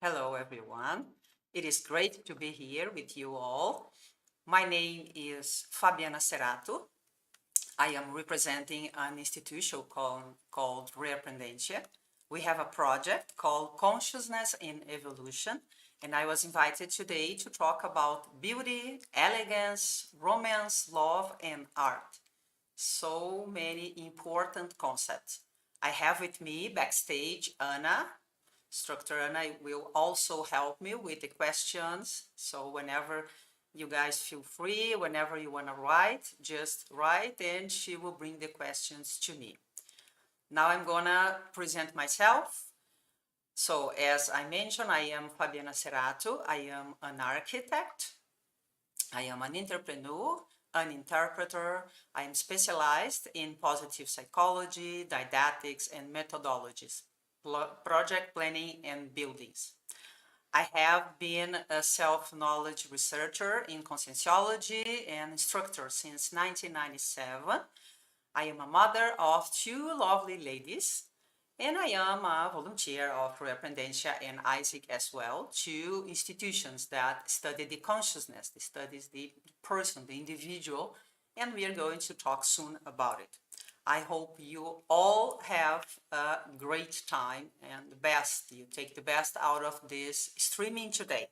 Hello, everyone. It is great to be here with you all. My name is Fabiana Cerato. I am representing an institution called Reaprendencia. We have a project called Consciousness in Evolution, and I was invited today to talk about beauty, elegance, romance, love, and art. So many important concepts. I have with me backstage Anna. Instructor Anna will also help me with the questions. So whenever you guys feel free, whenever you want to write, just write and she will bring the questions to me. Now I'm gonna present myself. So as I mentioned, I am Fabiana Cerato. I am an architect. I am an entrepreneur, an interpreter. I am specialized in positive psychology, didactics, and methodologies, project planning, and buildings. I have been a self-knowledge researcher in conscienciology and instructor since 1997. I am a mother of two lovely ladies, and I am a volunteer of Reaprendencia and Isaac as well, two institutions that study the consciousness, that studies the person, the individual, and we are going to talk soon about it. I hope you all have a great time and you take the best out of this streaming today.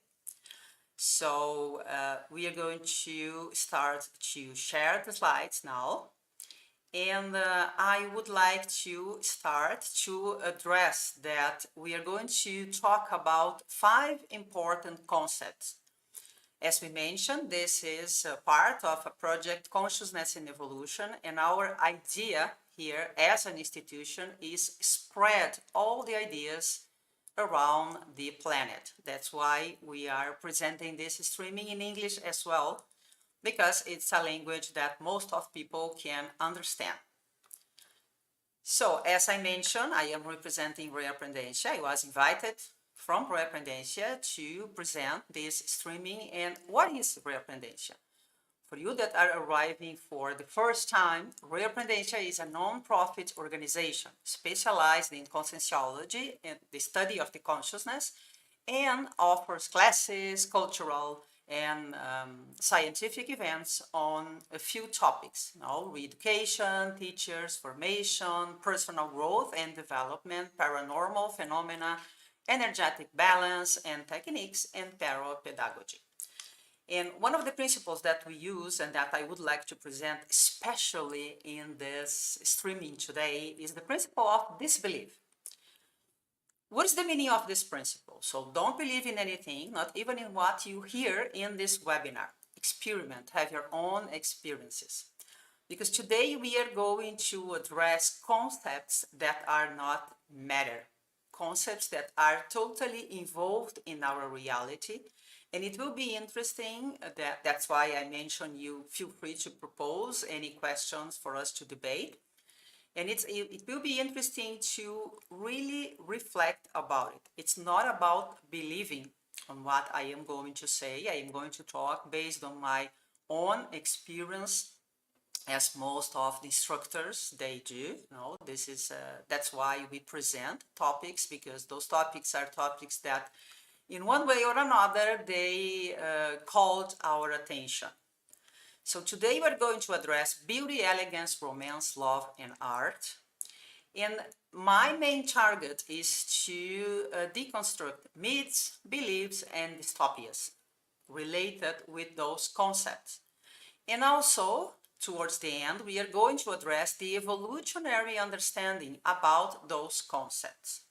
So we are going to start to share the slides now. And I would like to start to address that we are going to talk about 5 important concepts. As we mentioned, this is a part of a project Consciousness in Evolution, and our idea here as an institution is spread all the ideas around the planet. That's why we are presenting this streaming in English as well, because it's a language that most of people can understand. So, as I mentioned, I am representing Reaprendencia. I was invited from Reaprendencia to present this streaming. And what is Reaprendencia? For you that are arriving for the first time, Reaprendencia is a non-profit organization specialized in conscienciology and the study of the consciousness, and offers classes, cultural and scientific events on a few topics, re-education, teachers, formation, personal growth and development, paranormal phenomena, energetic balance, and techniques, and tarot pedagogy. And one of the principles that we use and that I would like to present, especially in this streaming today, is the principle of disbelief. What is the meaning of this principle? So don't believe in anything, not even in what you hear in this webinar. Experiment, have your own experiences. Because today we are going to address concepts that are not matter, concepts that are totally involved in our reality. And it will be interesting, that's why I mentioned you feel free to propose any questions for us to debate. And it will be interesting to really reflect about it. It's not about believing on what I am going to say. I am going to talk based on my own experience, as most of the instructors they do. That's why we present topics, because those topics are topics that in one way or another they called our attention. So today we're going to address beauty, elegance, romance, love, and art. And my main target is to deconstruct myths, beliefs, and dystopias related with those concepts. And also, towards the end, we are going to address the evolutionary understanding about those concepts.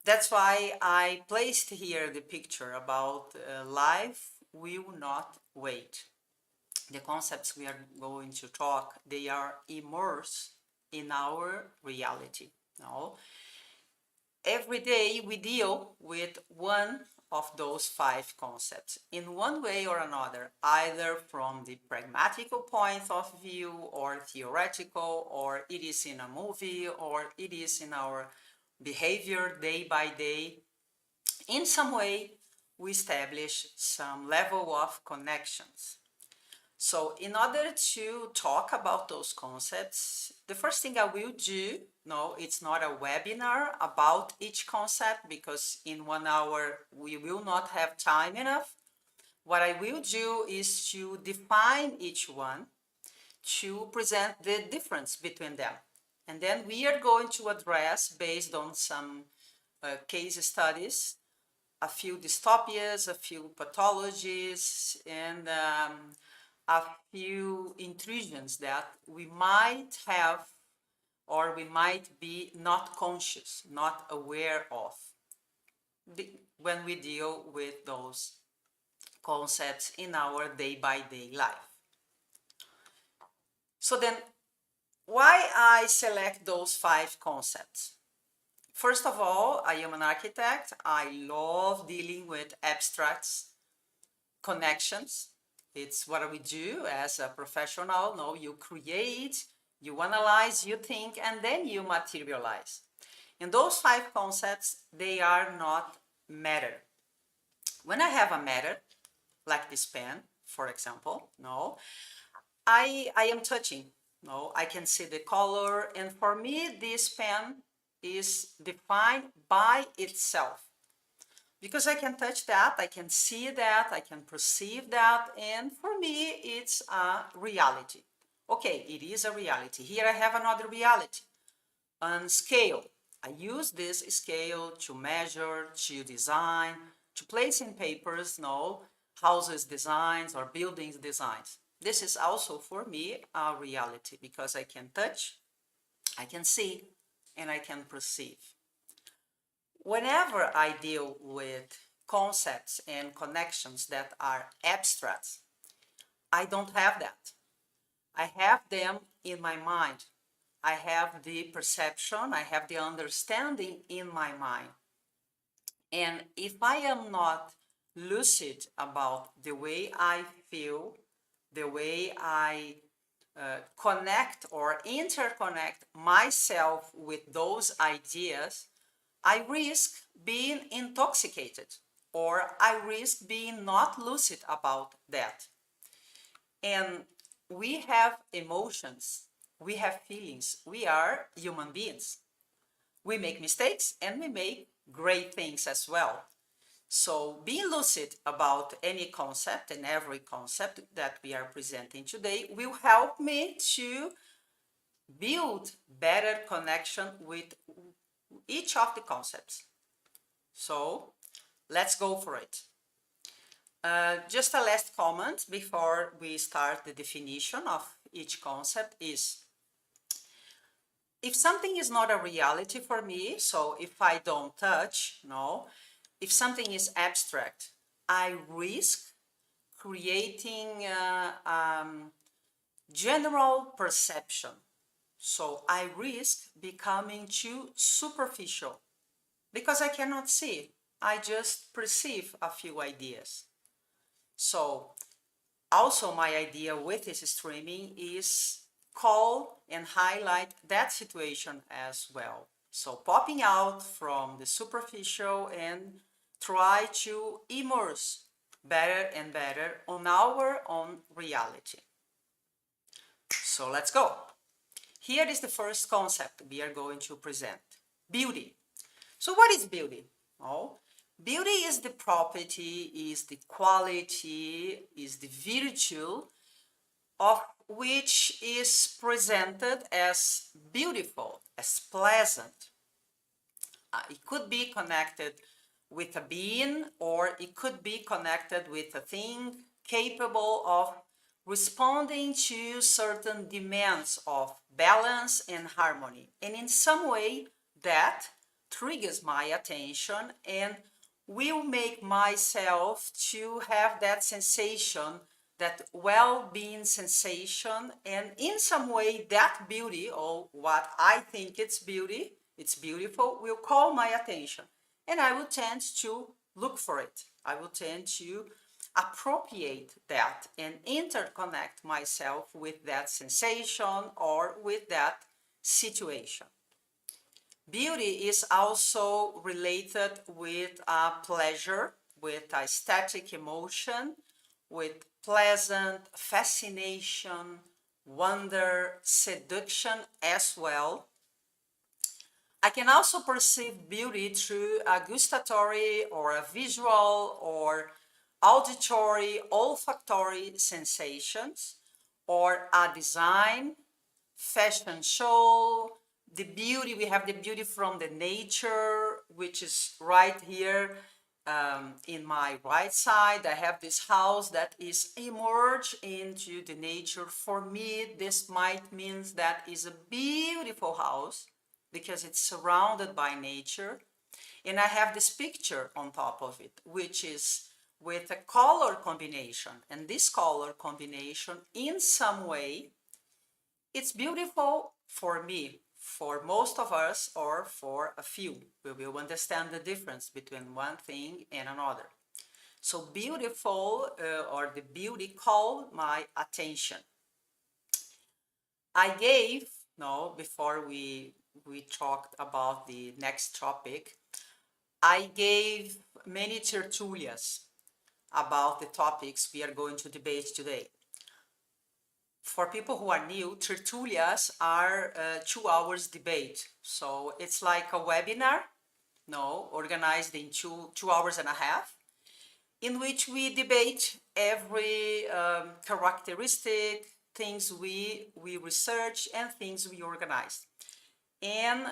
That's why I placed here the picture about life will not wait. The concepts we are going to talk, they are immersed in our reality. Every day we deal with one of those 5 concepts in one way or another, either from the pragmatical point of view or theoretical, or it is in a movie, or it is in our behavior day by day. In some way, we establish some level of connections. So in order to talk about those concepts, the first thing I will do, no, it's not a webinar about each concept because in 1 hour we will not have time enough. What I will do is to define each one, to present the difference between them. And then we are going to address, based on some case studies, a few dystopias, a few pathologies, and a few intrusions that we might have or we might be not conscious, not aware of when we deal with those concepts in our day-by-day life. So then, why I select those 5 concepts? First of all, I am an architect. I love dealing with abstracts, connections. It's what we do as a professional. No, you create, you analyze, you think, and then you materialize. And those 5 concepts, they are not matter. When I have a matter, like this pen, for example, no, I am touching, no, I can see the color, and for me, this pen is defined by itself. Because I can touch that, I can see that, I can perceive that, and for me, it's a reality. Okay, it is a reality. Here I have another reality. On scale, I use this scale to measure, to design, to place in papers, no, houses designs or buildings designs. This is also for me a reality because I can touch, I can see, and I can perceive. Whenever I deal with concepts and connections that are abstract, I don't have that. I have them in my mind. I have the perception, I have the understanding in my mind. And if I am not lucid about the way I feel, the way I connect or interconnect myself with those ideas, I risk being intoxicated or I risk being not lucid about that. And we have emotions, we have feelings, we are human beings. We make mistakes and we make great things as well. So being lucid about any concept and every concept that we are presenting today will help me to build better connection with each of the concepts. So let's go for it. Just a last comment before we start the definition of each concept is, if something is not a reality for me, so if I don't touch, no, if something is abstract, I risk creating general perception. So I risk becoming too superficial because I cannot see. I just perceive a few ideas. So also my idea with this streaming is call and highlight that situation as well. So popping out from the superficial and try to immerse better and better on our own reality. So let's go. Here is the first concept we are going to present, beauty. So what is beauty? Oh, beauty is the property, is the quality, is the virtue of which is presented as beautiful, as pleasant. It could be connected with a being, or it could be connected with a thing capable of responding to certain demands of balance and harmony. And in some way that triggers my attention and will make myself to have that sensation, that well-being sensation, and in some way that beauty, or what I think it's beauty, it's beautiful, will call my attention. And I will tend to look for it. I will tend to appropriate that and interconnect myself with that sensation or with that situation. Beauty is also related with pleasure, with aesthetic emotion, with pleasant fascination, wonder, seduction as well. I can also perceive beauty through a gustatory or a visual or auditory, olfactory sensations, or a design, fashion show, the beauty, we have the beauty from the nature, which is right here in my right side. I have this house that is immersed into the nature. For me, this might mean that is a beautiful house because it's surrounded by nature. And I have this picture on top of it, which is with a color combination. And this color combination, in some way, it's beautiful for me, for most of us, or for a few. We will understand the difference between one thing and another. So beautiful, or the beauty, called my attention. I gave, no, before we talked about the next topic, I gave many tertulias about the topics we are going to debate today. For people who are new, tertulias are 2 hours debate. So it's like a webinar, no, organized in two hours and a half, in which we debate every characteristic, things we research, and things we organize. And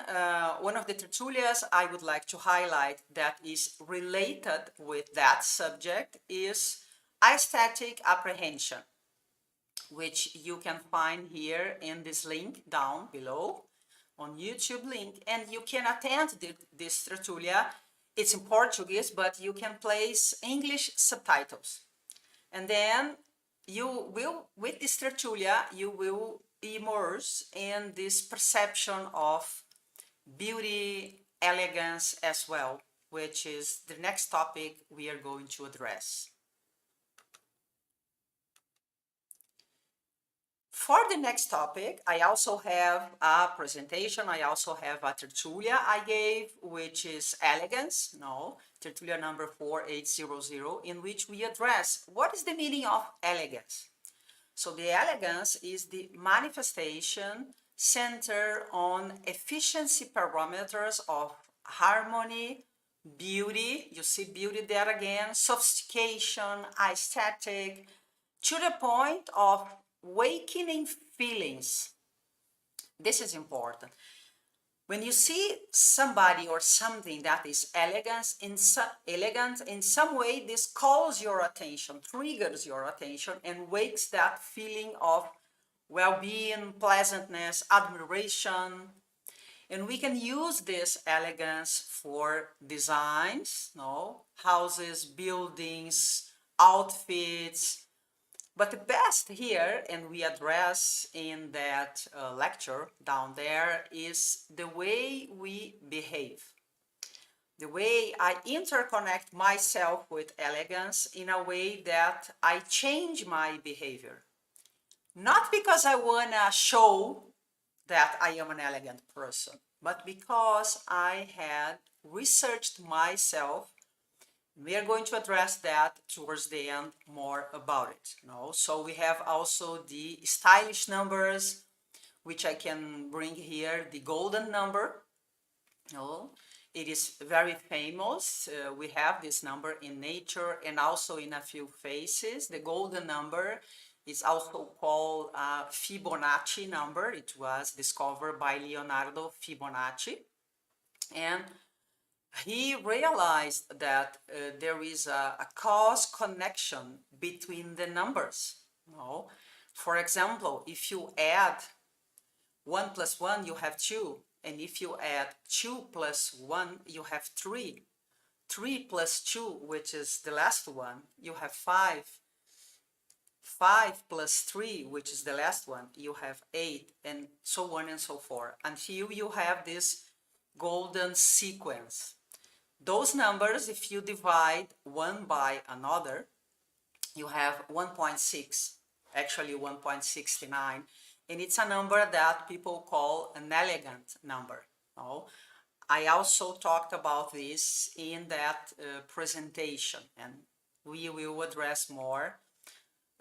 one of the tertulias I would like to highlight that is related with that subject is aesthetic apprehension, which you can find here in this link down below on YouTube link, and you can attend this tertulia. It's in Portuguese, but you can place English subtitles. And then you will, with this tertulia, you will immerse in this perception of beauty, elegance as well, which is the next topic we are going to address. For the next topic, I also have a presentation, I also have a tertulia I gave, which is Elegance, no, tertulia number 4800, in which we address what is the meaning of elegance. So the elegance is the manifestation centered on efficiency parameters of harmony, beauty, you see beauty there again, sophistication, aesthetic, to the point of awakening feelings. This is important. When you see somebody or something that is elegant in some way, this calls your attention, triggers your attention, and wakes that feeling of well-being, pleasantness, admiration. And we can use this elegance for designs, no? Houses, buildings, outfits. But the best here, and we address in that lecture down there, is the way we behave. The way I interconnect myself with elegance in a way that I change my behavior. Not because I want to show that I am an elegant person, but because I had researched myself. We are going to address that towards the end more about it. No? So we have also the stylish numbers, which I can bring here, the golden number. No? It is very famous. We have this number in nature and also in a few faces. The golden number is also called Fibonacci number. It was discovered by Leonardo Fibonacci. And he realized that there is a cause connection between the numbers. No? For example, if you add 1 plus 1, you have 2. And if you add 2 plus 1, you have 3. 3 plus 2, which is the last one, you have 5. 5 plus 3, which is the last one, you have 8, and so on and so forth, until you have this golden sequence. Those numbers, if you divide one by another, you have 1.6, actually 1.69, and it's a number that people call an elegant number. No? I also talked about this in that presentation, and we will address more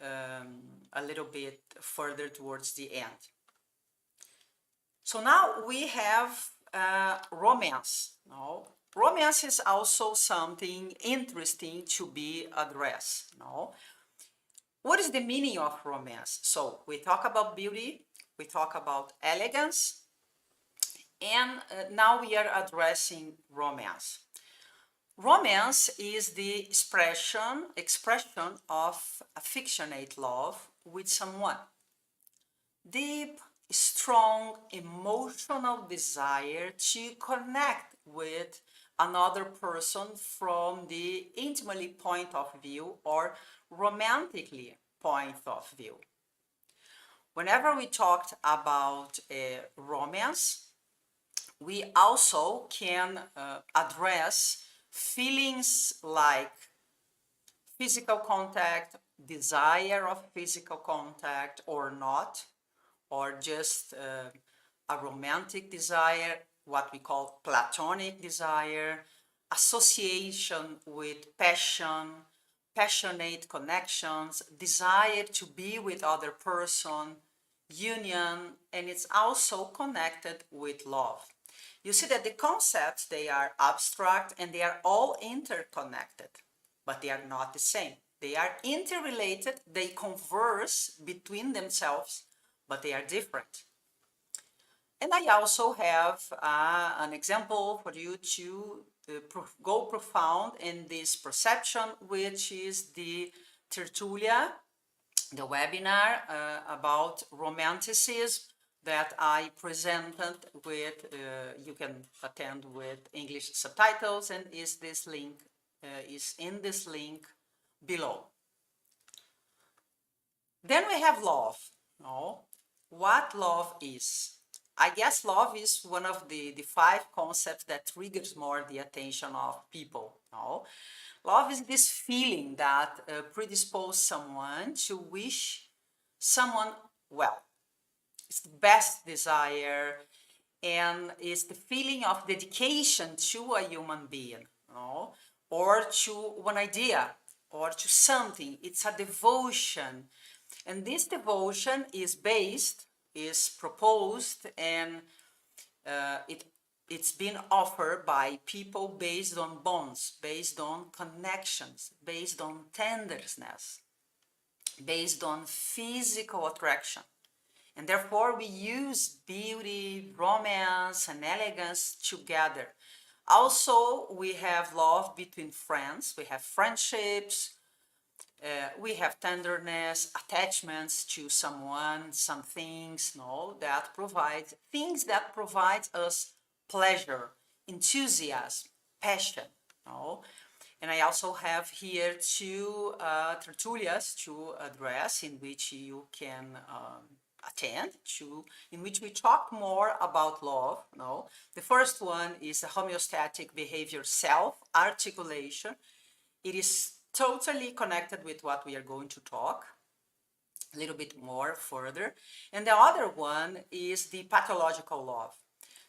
a little bit further towards the end. So now we have romance. No? Romance is also something interesting to be addressed. No? What is the meaning of romance? So we talk about beauty, we talk about elegance, and now we are addressing romance. Romance is the expression of affectionate love with someone. Deep, strong, emotional desire to connect with another person from the intimately point of view or romantically point of view. Whenever we talked about romance, we also can address feelings like physical contact, desire of physical contact or not, or just a romantic desire, what we call platonic desire, association with passion, passionate connections, desire to be with other person, union, and it's also connected with love. You see that the concepts, they are abstract and they are all interconnected, but they are not the same. They are interrelated, they converse between themselves, but they are different. And I also have an example for you to go profound in this perception, which is the tertulia, the webinar about romanticism that I presented with, you can attend with English subtitles, and is in this link below. Then we have love. No? What love is? I guess love is one of the 5 concepts that triggers more the attention of people. No? Love is this feeling that predisposes someone to wish someone well. It's the best desire, and it's the feeling of dedication to a human being, no? Or to one idea, or to something. It's a devotion. And this devotion is proposed, and it's been offered by people based on bonds, based on connections, based on tenderness, based on physical attraction. And therefore we use beauty, romance, and elegance together. Also, we have love between friends, we have friendships, we have tenderness, attachments to someone, some things, that provide us pleasure, enthusiasm, passion, And I also have here 2 tertulias to address, in which you can attend, in which we talk more about love. The first one is the homeostatic behavior self-articulation. It is totally connected with what we are going to talk a little bit more further. And the other one is the pathological love.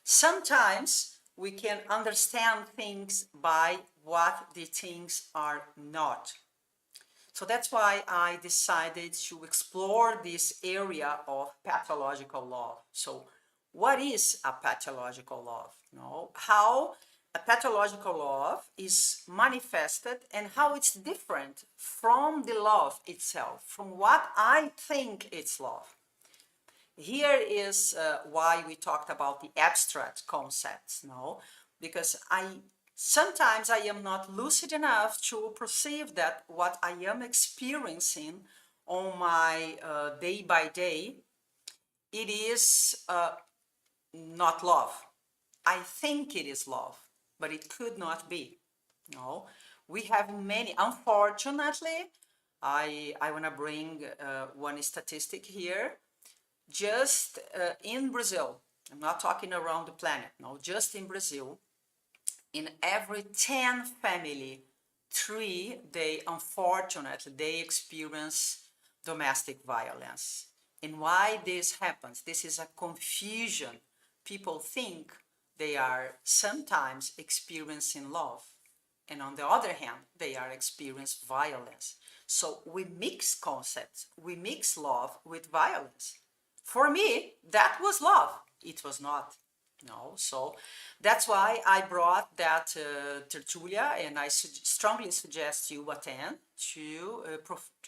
Sometimes we can understand things by what the things are not. So that's why I decided to explore this area of pathological love. So what is a pathological love? How a pathological love is manifested and how it's different from the love itself, from what I think it's love. Here is why we talked about the abstract concepts, because sometimes I am not lucid enough to perceive that what I am experiencing on my day by day, it is not love. I think it is love, but it could not be. We have many, unfortunately, I want to bring one statistic here. Just in Brazil, I'm not talking around the planet, just in Brazil, in every 10 family, 3, unfortunately, they experience domestic violence. And why this happens? This is a confusion. People think they are sometimes experiencing love, and on the other hand, they are experiencing violence. So we mix concepts, we mix love with violence. For me, that was love. It was not. No, so that's why I brought that tertulia, and I strongly suggest you attend to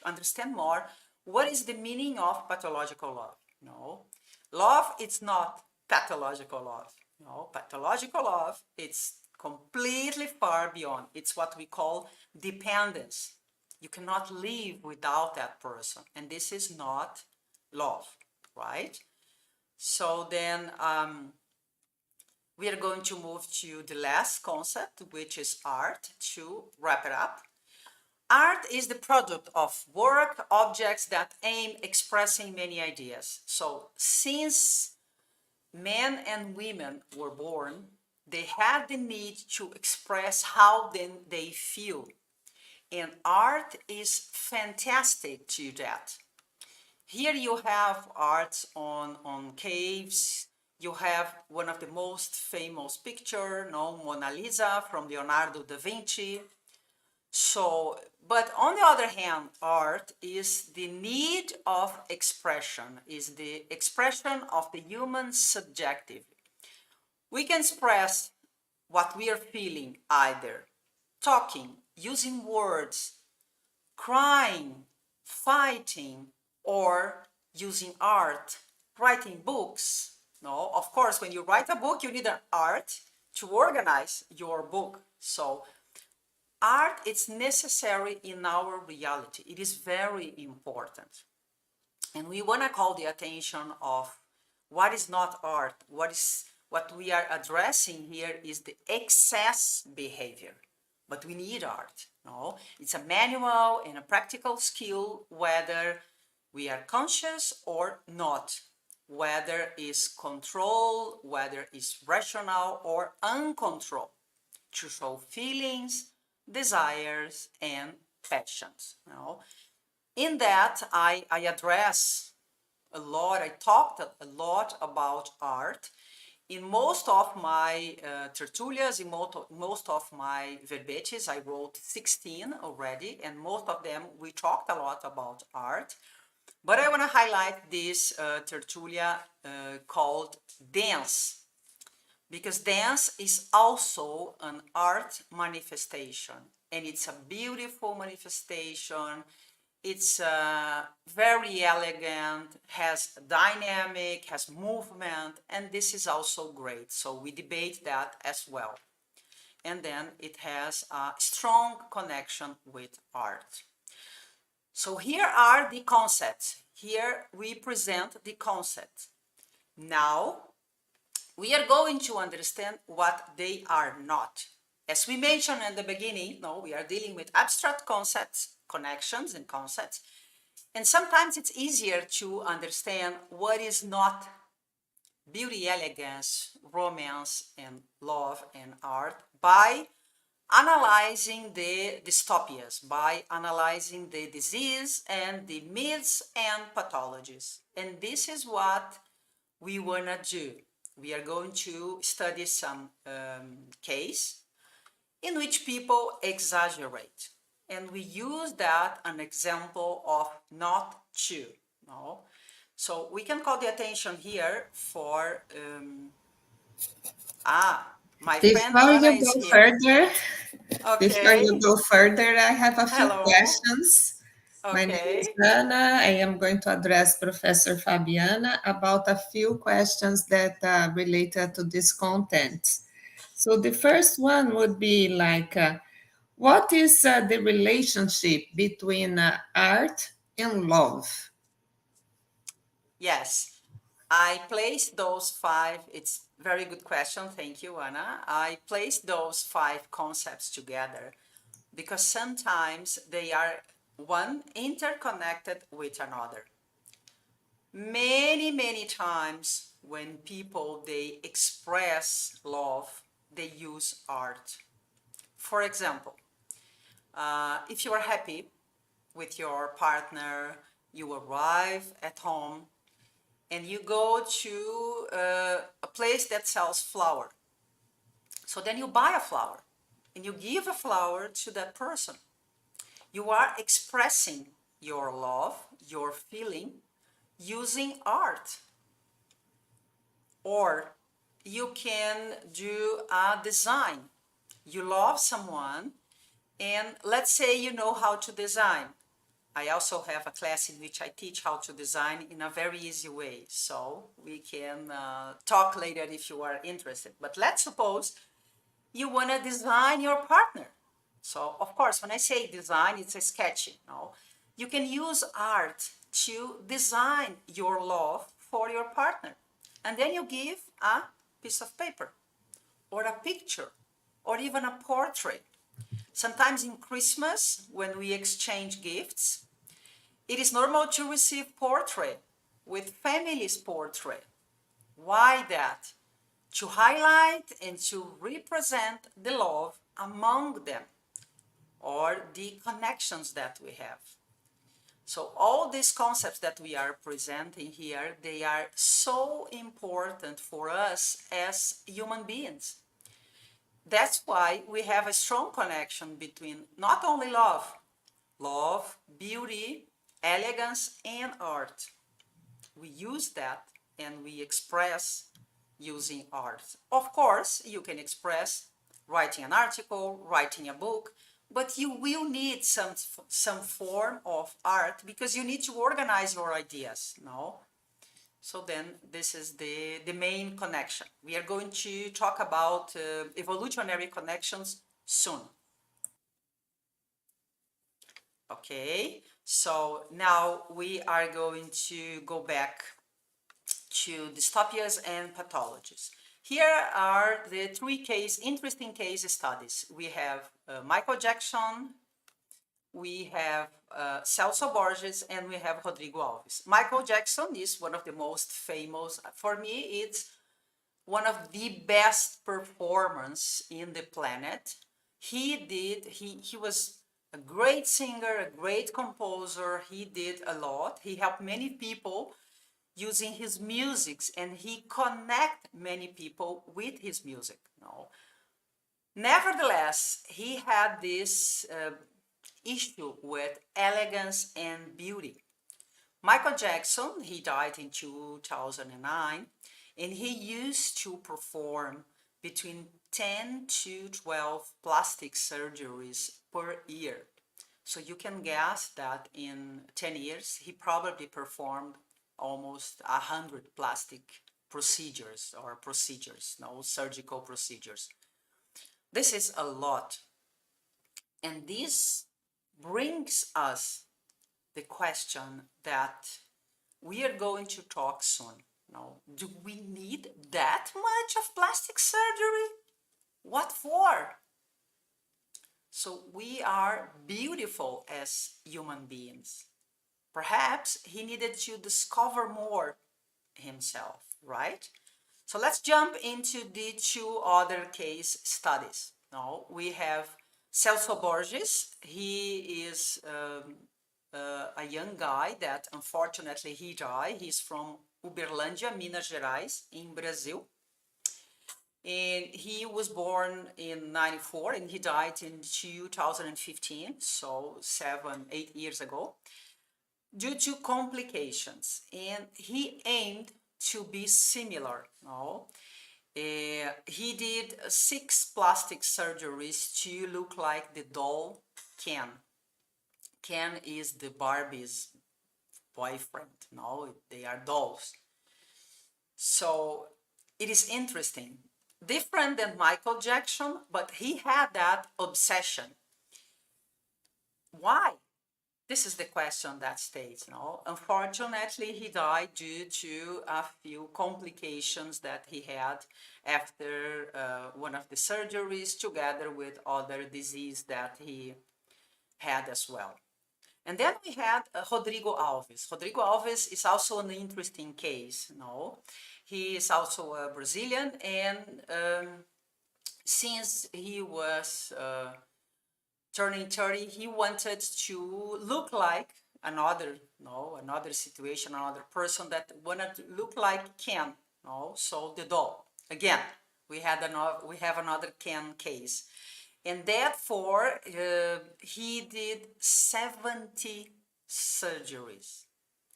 understand more what is the meaning of pathological love. No, love it's not pathological love. No, pathological love it's completely far beyond. It's what we call dependence. You cannot live without that person, and this is not love, right? So then we are going to move to the last concept, which is art, to wrap it up. Art is the product of work, objects that aim expressing many ideas. So since men and women were born, they had the need to express how then they feel. And art is fantastic to do that. Here you have art on caves. You have one of the most famous picture, no, Mona Lisa from Leonardo da Vinci. So, but on the other hand, art is the need of expression, is the expression of the human subjective. We can express what we are feeling either talking, using words, crying, fighting, or using art, writing books. No, of course, when you write a book, you need an art to organize your book. So art is necessary in our reality. It is very important. And we want to call the attention of what is not art, what we are addressing here is the excess behavior. But we need art. No, it's a manual and a practical skill, whether we are conscious or not, whether it's control, whether it's rational or uncontrolled, to show feelings, desires, and passions. No? In that, I address a lot, I talked a lot about art. In most of my tertulias, in most of my verbetes, I wrote 16 already, and most of them we talked a lot about art. But I want to highlight this tertulia called dance, because dance is also an art manifestation, and it's a beautiful manifestation. It's very elegant, has dynamic, has movement, and this is also great. So we debate that as well. And then it has a strong connection with art. So here are the concepts. Here we present the concepts. Now we are going to understand what they are not. As we mentioned in the beginning, no, we are dealing with abstract concepts, connections and concepts. And sometimes it's easier to understand what is not beauty, elegance, romance, and love and art by analyzing the dystopias, by analyzing the disease and the myths and pathologies. And this is what we want to do. We are going to study some case in which people exaggerate. And we use that an example of not to. No? So we can call the attention here for, my friend Before Anna you is go here. further, Before you Okay, go further, I have a few hello. questions. My name is Okay, Anna. I am going to address Professor Fabiana about a few questions that are related to this content. So the first one would be like, what is the relationship between art and love? yes. I placed those five, it's very good question, thank you, Anna. I placed those five concepts together because sometimes they are one interconnected with another. Many times when people they express love, they use art. For example, if you are happy with your partner, you arrive at home and you go to a place that sells flower. So then you buy a flower and you give a flower to that person. You are expressing your love, your feeling using art. Or you can do a design. You love someone, and let's say you know how to design. I also have a class in which I teach how to design in a very easy way. So we can talk later if you are interested. But let's suppose you want to design your partner. So of course, when I say design, it's a sketching. No? You can use art to design your love for your partner. And then you give a piece of paper or a picture or even a portrait. Sometimes in Christmas, when we exchange gifts, it is normal to receive portrait with family's portrait. Why that? To highlight and to represent the love among them or the connections that we have. So all these concepts that we are presenting here, they are so important for us as human beings. That's why we have a strong connection between not only love, beauty, elegance, and art. We use that and we express using art. Of course, you can express writing an article, writing a book, but you will need some form of art because you need to organize your ideas, no? So then this is the main connection. We are going to talk about evolutionary connections soon. Okay, so now we are going to go back to dystopias and pathologies. Here are the three interesting case studies. We have Michael Jackson, we have Celso Borges, and we have Rodrigo Alves. Michael Jackson is one of the most famous. For me, it's one of the best performers in the planet. He was a great singer, a great composer. He did a lot. He helped many people using his music, and he connect many people with his music. No. Nevertheless, he had this issue with elegance and beauty. Michael Jackson, he died in 2009, and he used to perform between 10 to 12 plastic surgeries per year. So you can guess that in 10 years, he probably performed almost 100 plastic procedures, no surgical procedures. This is a lot. And this brings us the question that we are going to talk soon. No, do we need that much of plastic surgery? What for? So we are beautiful as human beings. Perhaps he needed to discover more himself, right? So let's jump into the two other case studies. Now we have Celso Borges. He is a young guy that unfortunately he died. He's from Uberlândia, Minas Gerais, in Brazil. And he was born in 94 and he died in 2015, so 7-8 years ago, due to complications. And he aimed to be similar. No? He did 6 plastic surgeries to look like the doll Ken. Ken is the Barbie's boyfriend. No, they are dolls. So it is interesting. Different than Michael Jackson, but he had that obsession. Why? This is the question that stays. No? Unfortunately, he died due to a few complications that he had after one of the surgeries, together with other disease that he had as well. And then we had Rodrigo Alves. Rodrigo Alves is also an interesting case. No, he is also a Brazilian, and since he was turning 30, he wanted to look like another situation, another person that wanted to look like Ken. No, so the doll. Again, we have another Ken case. And therefore, he did 70 surgeries.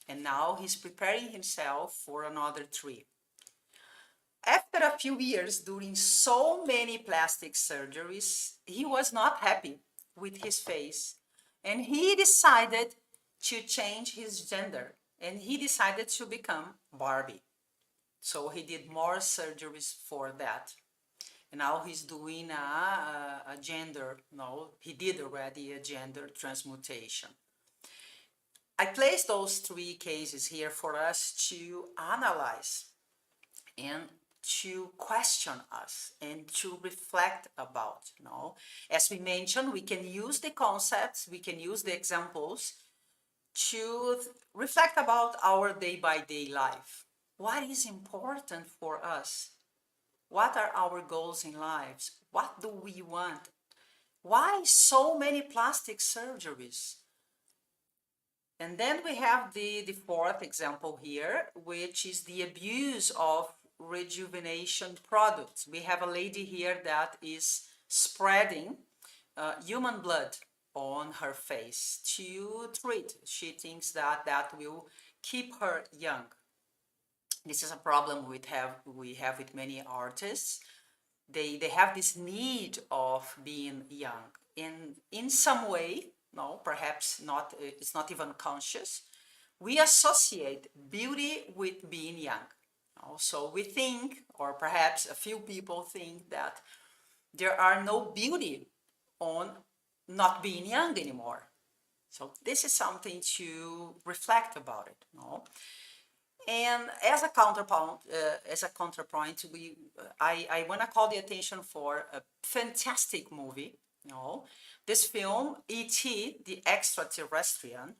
And now he's preparing himself for another 3. After a few years doing so many plastic surgeries, he was not happy with his face. And he decided to change his gender. And he decided to become Barbie. So he did more surgeries for that. And now he's doing a gender, no, he did already a gender transmutation. I placed those 3 cases here for us to analyze and to question us and to reflect about, you know. As we mentioned, we can use the concepts, we can use the examples to reflect about our day-by-day life. What is important for us? What are our goals in lives? What do we want? Why so many plastic surgeries? And then we have the 4th example here, which is the abuse of rejuvenation products. We have a lady here that is spreading human blood on her face to treat. She thinks that that will keep her young. This is a problem we have with many artists. They have this need of being young. In some way, no, perhaps not, it's not even conscious, we associate beauty with being young. So we think, or perhaps a few people think, that there are no beauty on not being young anymore. So this is something to reflect about it. No? And as a counterpoint, I want to call the attention for a fantastic movie. You know, this film, E.T. the Extraterrestrian.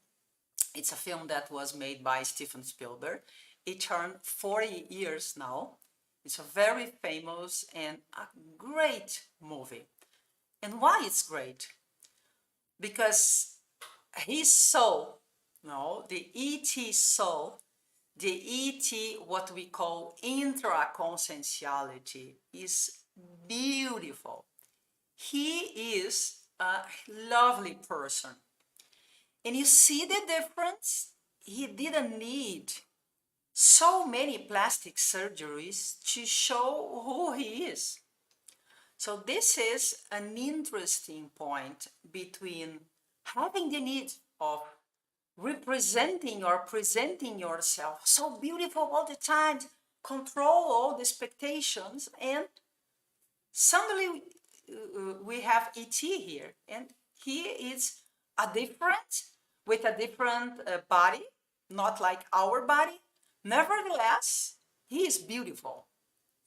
It's a film that was made by Steven Spielberg. It turned 40 years now. It's a very famous and a great movie. And why it's great? Because his soul, no, the E.T. soul, the E.T., what we call intraconscientiality, is beautiful. He is a lovely person. And you see the difference? He didn't need so many plastic surgeries to show who he is. So this is an interesting point between having the need of representing or presenting yourself so beautiful all the time, control all the expectations, and suddenly we have E.T. here, and he is a different, with a different body, not like our body. Nevertheless, he is beautiful.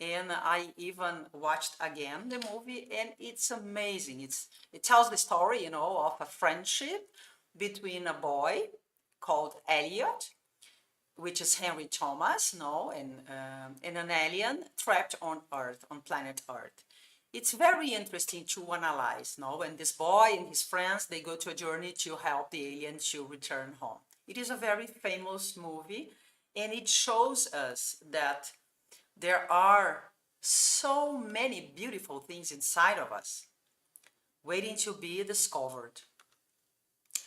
And I even watched again the movie, and it's amazing. It tells the story, you know, of a friendship between a boy called Elliot, which is Henry Thomas, no, and an alien trapped on Earth, on planet Earth. It's very interesting to analyze, no, and this boy and his friends, they go to a journey to help the alien to return home. It is a very famous movie, and it shows us that there are so many beautiful things inside of us waiting to be discovered.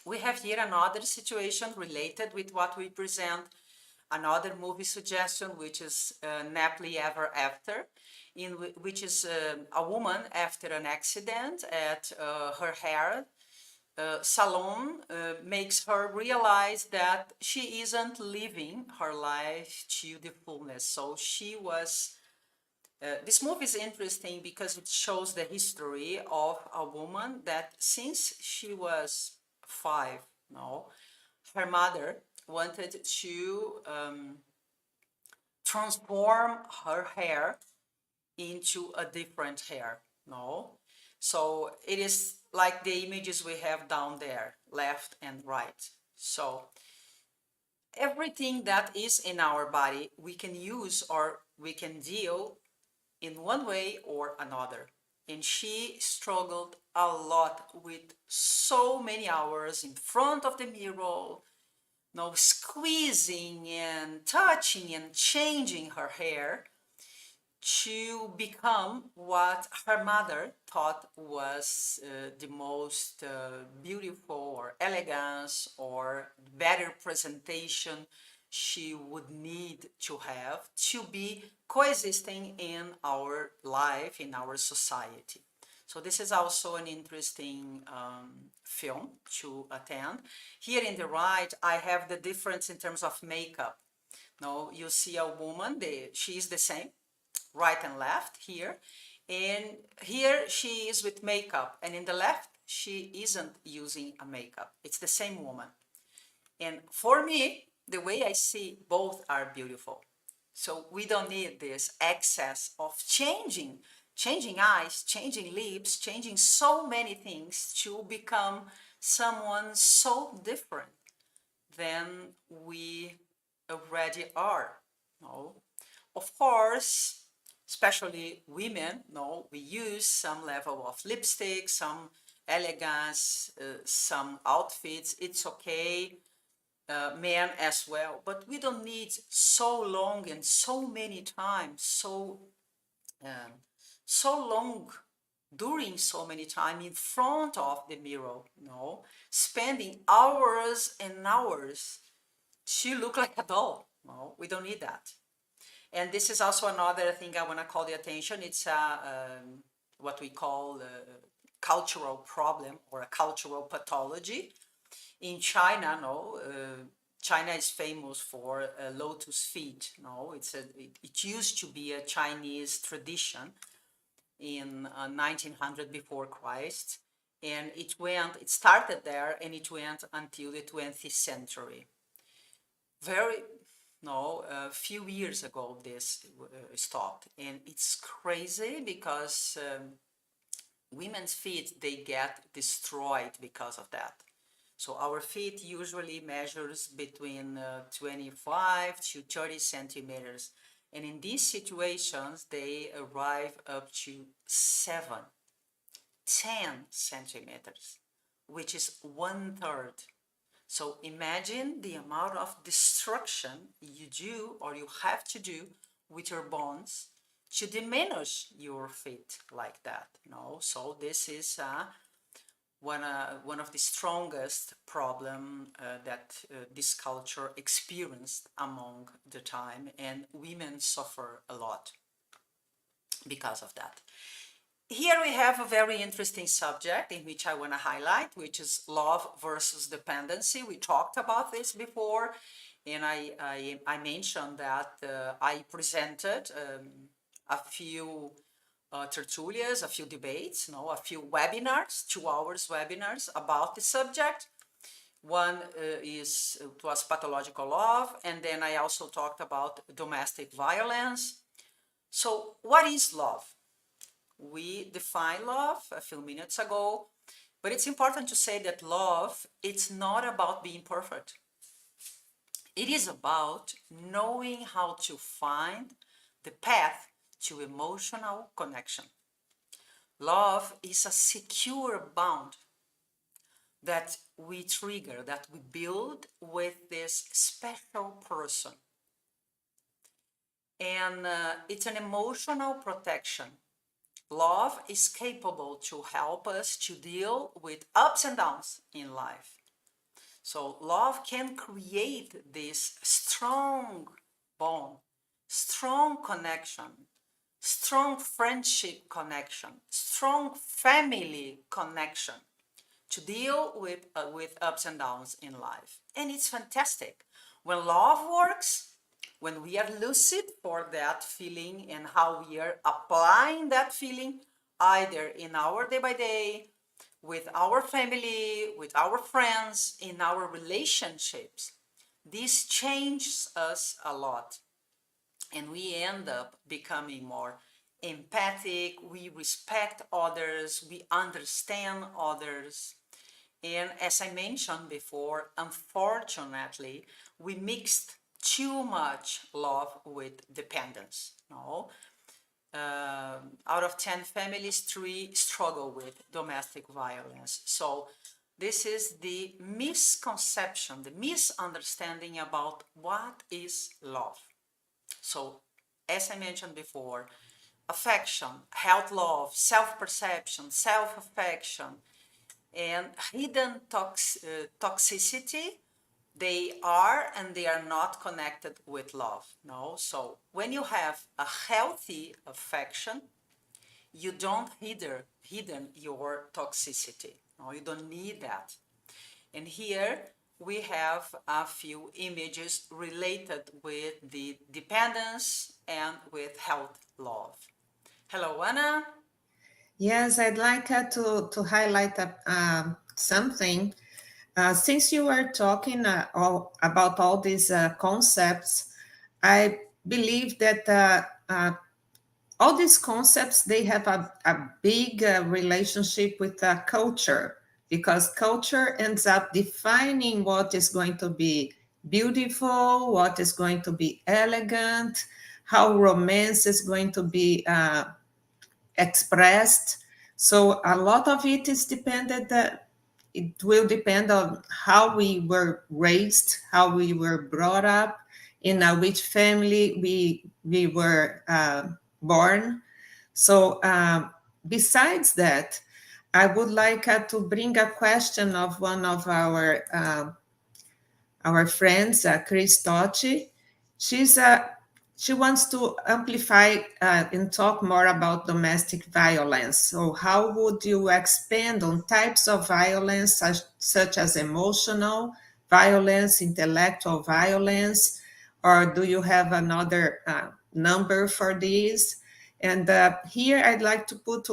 We have here another situation related with what we present, another movie suggestion, which is Nappily Ever After, which is a woman after an accident at her hair salon makes her realize that she isn't living her life to the fullness. So she was this movie is interesting because it shows the history of a woman that since she was 5, no, her mother wanted to transform her hair into a different hair, no? So it is like the images we have down there, left and right. So everything that is in our body, we can use or we can deal in one way or another. And she struggled a lot with so many hours in front of the mirror, no, squeezing and touching and changing her hair. to become what her mother thought was the most beautiful or elegance or better presentation she would need to have to be coexisting in our life, in our society. So this is also an interesting film to attend. Here in the right, I have the difference in terms of makeup. No, you see a woman, she is the same, right and left here. And here she is with makeup, and in the left, she isn't using a makeup. It's the same woman. And for me, the way I see, both are beautiful. So we don't need this excess of changing eyes, changing lips, changing so many things to become someone so different than we already are. No? Of course, especially women, no, we use some level of lipstick, some elegance, some outfits. It's okay, men as well, but we don't need so long and so many times, um, so long during so many time in front of the mirror, no, spending hours and hours to look like a doll. No, we don't need that. And this is also another thing I want to call the attention. It's what we call a cultural problem or a cultural pathology. In China, no, China is famous for lotus feet. No, it used to be a Chinese tradition in 1900 before Christ, and it started there, and it went until the 20th century. Very, no, a few years ago this stopped, and it's crazy because women's feet, they get destroyed because of that. So our feet usually measures between 25 to 30 centimeters. And in these situations, they arrive up to 7, 10 centimeters, which is 1/3. So imagine the amount of destruction you do or you have to do with your bones to diminish your feet like that. So this is one of the strongest problem that this culture experienced among the time, and women suffer a lot because of that. Here we have a very interesting subject in which I want to highlight, which is love versus dependency. We talked about this before, and I mentioned that I presented a few tertulias, a few debates, a few webinars, 2 hours webinars about the subject. One was pathological love, and then I also talked about domestic violence. So what is love? We defined love a few minutes ago, but it's important to say that love, it's not about being perfect. It is about knowing how to find the path to emotional connection. Love is a secure bond that we trigger, that we build with this special person. And it's an emotional protection. Love is capable to help us to deal with ups and downs in life. So love can create this strong bond, strong connection, strong friendship connection, strong family connection to deal with ups and downs in life. And it's fantastic. When love works, when we are lucid for that feeling and how we are applying that feeling, either in our day by day, with our family, with our friends, in our relationships, this changes us a lot. And we end up becoming more empathic, we respect others, we understand others. And as I mentioned before, unfortunately, we mixed too much love with dependence. Out of 10 families, 3 struggle with domestic violence. So this is the misconception, the misunderstanding about what is love. So as I mentioned before, affection, health love, self-perception, self-affection, and hidden toxicity, they are and they are not connected with love. No, so when you have a healthy affection, you don't hidden your toxicity. No, you don't need that. And here we have a few images related with the dependence and with health love. Hello, Anna. Yes, I'd like to highlight something. Since you were talking about all these concepts, I believe that all these concepts, they have a big relationship with culture, because culture ends up defining what is going to be beautiful, what is going to be elegant, how romance is going to be expressed. So a lot of it is dependent, it will depend on how we were raised, how we were brought up, in which family we were born. So besides that, I would like to bring a question of one of our friends, Chris Totti. She's she wants to amplify and talk more about domestic violence. So, how would you expand on types of violence, such as emotional violence, intellectual violence, or do you have another number for these? And here, I'd like to put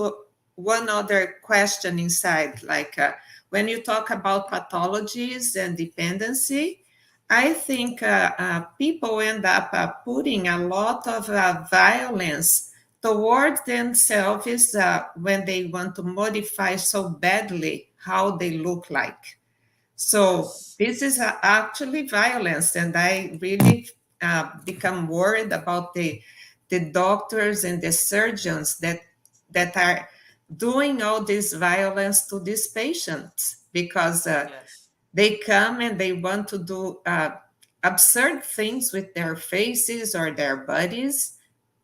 one other question inside, like when you talk about pathologies and dependency, I think people end up putting a lot of violence towards themselves when they want to modify so badly how they look like. So Yes. this is actually violence, and I really become worried about the doctors and the surgeons that are doing all this violence to these patients, because Yes. they come and they want to do absurd things with their faces or their bodies,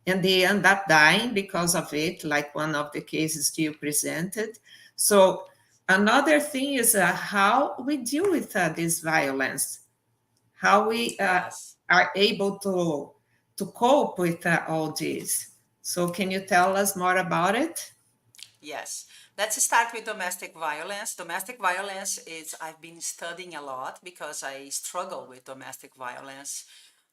and they end up dying because of it, like one of the cases you presented. So, another thing is how we deal with this violence, how we Yes. are able to cope with all this. So, can you tell us more about it? Yes. Let's start with domestic violence. Domestic violence is, I've been studying a lot because I struggle with domestic violence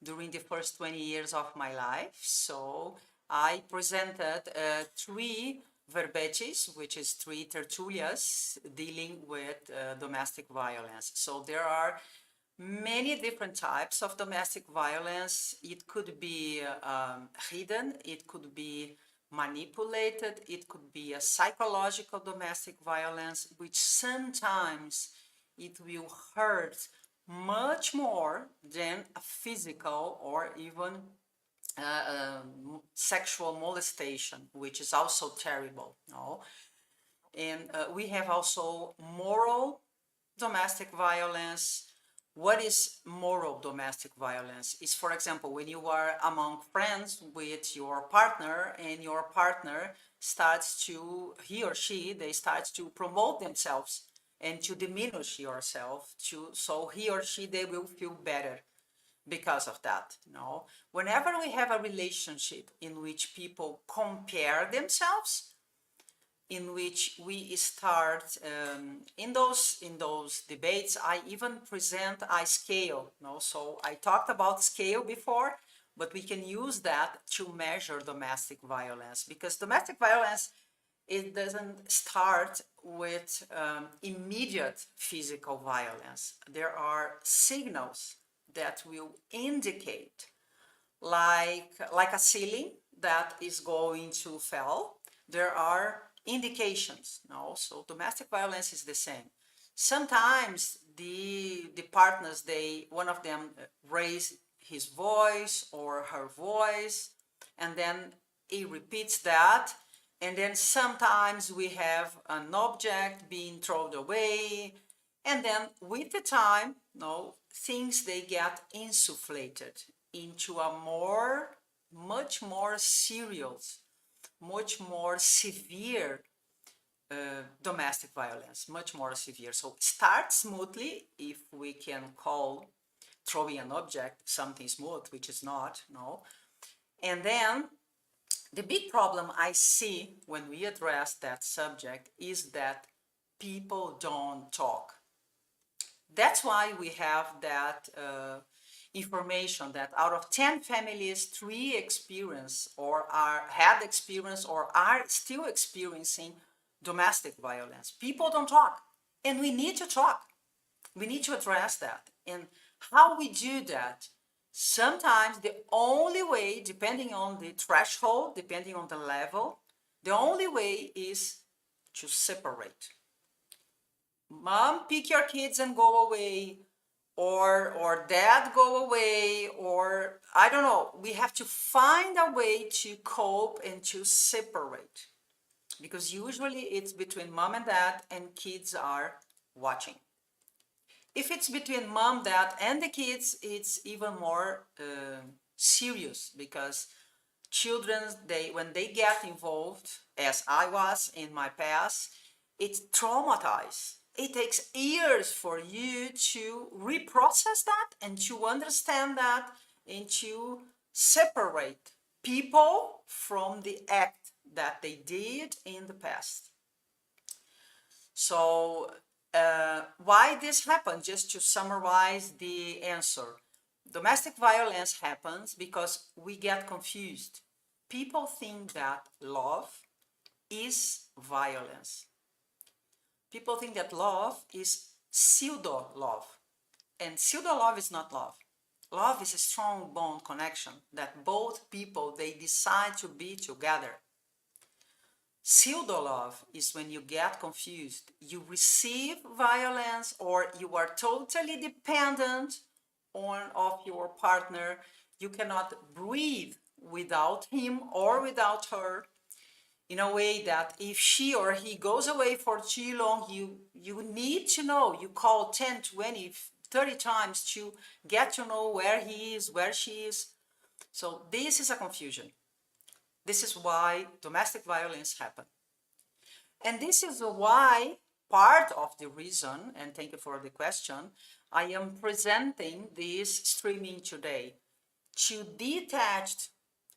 during the first 20 years of my life. So I presented three verbetes, which is three tertulias dealing with domestic violence. So there are many different types of domestic violence. It could be hidden, it could be manipulated, it could be a psychological domestic violence, which sometimes it will hurt much more than a physical or even sexual molestation, which is also terrible. No? And we have also moral domestic violence. What is moral domestic violence? Is, for example, when you are among friends with your partner and your partner starts to, he or she, they start to promote themselves and to diminish yourself, to, so he or she, they will feel better because of that. No, whenever we have a relationship in which people compare themselves, in which we start in those debates, I even present a scale. No, so I talked about scale before, but we can use that to measure domestic violence, because domestic violence, it doesn't start with immediate physical violence. There are signals that will indicate, like a ceiling that is going to fall. There are indications. No, so domestic violence is the same. Sometimes the partners, they, one of them raise his voice or her voice, and then he repeats that, and then sometimes we have an object being thrown away, and then with the time, no, things, they get insufflated into a much more serious much more severe domestic violence, much more severe. So start smoothly, if we can call throwing an object something smooth, which is not, no. And then the big problem I see when we address that subject is that people don't talk. That's why we have that information that out of 10 families, 3 experience or had experience or are still experiencing domestic violence. People don't talk, and we need to talk. We need to address that. And how we do that? Sometimes the only way, depending on the threshold, depending on the level, the only way is to separate. Mom, pick your kids and go away, or dad, go away, or I don't know. We have to find a way to cope and to separate, because usually it's between mom and dad and kids are watching. If it's between mom, dad, and the kids, it's even more serious, because children, when they get involved, as I was in my past, it's traumatized. It takes years for you to reprocess that and to understand that and to separate people from the act that they did in the past. So why this happened? Just to summarize the answer. Domestic violence happens because we get confused. People think that love is violence. People think that love is pseudo love. And pseudo love is not love. Love is a strong bond connection that both people, they decide to be together. Pseudo love is when you get confused. You receive violence, or you are totally dependent of your partner. You cannot breathe without him or without her, in a way that if she or he goes away for too long, you need to know. You call 10, 20, 30 times to get to know where he is, where she is. So this is a confusion. This is why domestic violence happens. And this is why part of the reason, and thank you for the question, I am presenting this streaming today, to detach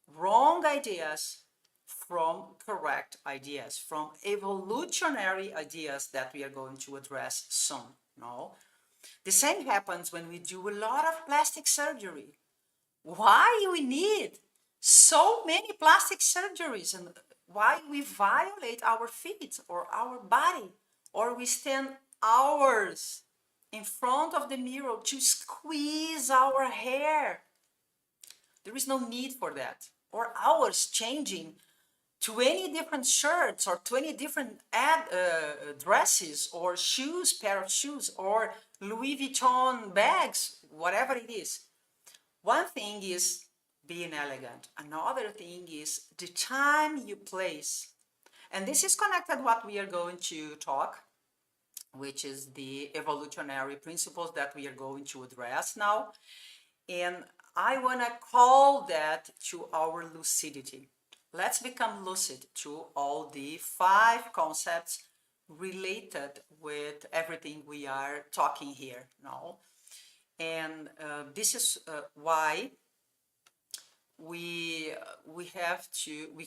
wrong ideas from correct ideas, from evolutionary ideas that we are going to address soon. No? The same happens when we do a lot of plastic surgery. Why we need so many plastic surgeries, and why we violate our feet or our body, or we stand hours in front of the mirror to squeeze our hair. There is no need for that. Or hours changing 20 different shirts or 20 different dresses or shoes, pair of shoes, or Louis Vuitton bags, whatever it is. One thing is being elegant. Another thing is the time you place. And this is connected what we are going to talk, which is the evolutionary principles that we are going to address now. And I want to call that to our lucidity. Let's become lucid to all the 5 concepts related with everything we are talking here now. And this is why we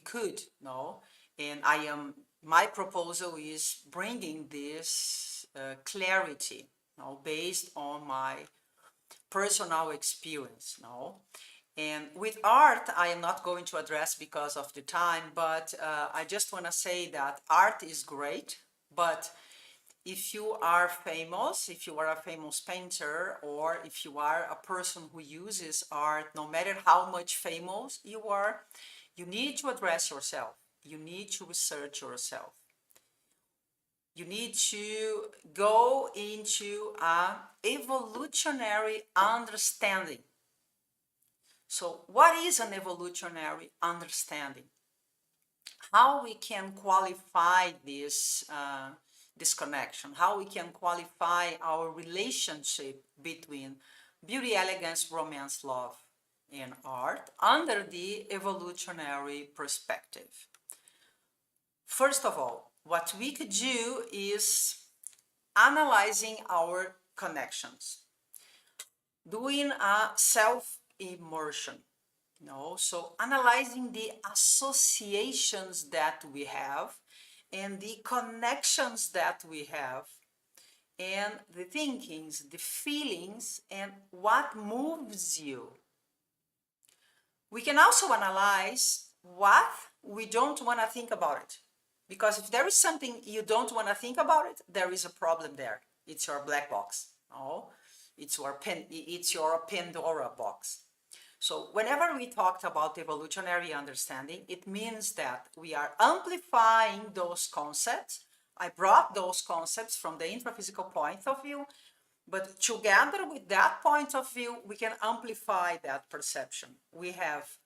could, no? And my proposal is bringing this clarity, no, based on my personal experience, no? And with art, I am not going to address because of the time, but I just want to say that art is great, but if you are famous, if you are a famous painter, or if you are a person who uses art, no matter how much famous you are, you need to address yourself. You need to research yourself. You need to go into an evolutionary understanding. So what is an evolutionary understanding? How we can qualify this connection, how we can qualify our relationship between beauty, elegance, romance, love, and art under the evolutionary perspective. First of all, what we could do is analyzing our connections, doing a self-immersion. So analyzing the associations that we have and the connections that we have and the thinkings, the feelings, and what moves you. We can also analyze what we don't want to think about it. Because if there is something you don't want to think about it, there is a problem there. It's your black box. No, it's your Pandora box. So whenever we talked about evolutionary understanding, it means that we are amplifying those concepts. I brought those concepts from the intraphysical point of view, but together with that point of view, we can amplify that perception. We have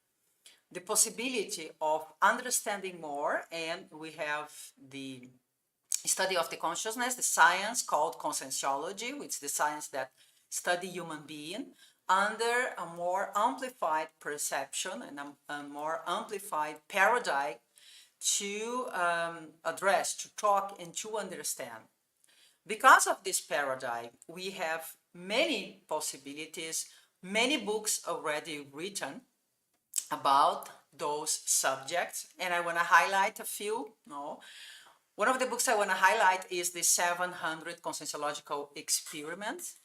the possibility of understanding more, and we have the study of the consciousness, the science called conscientiology, which is the science that study human being under a more amplified perception and a more amplified paradigm to address, to talk, and to understand. Because of this paradigm, we have many possibilities, many books already written about those subjects, and I want to highlight a few. One of the books I want to highlight is the 700 Conscienciological Experiments.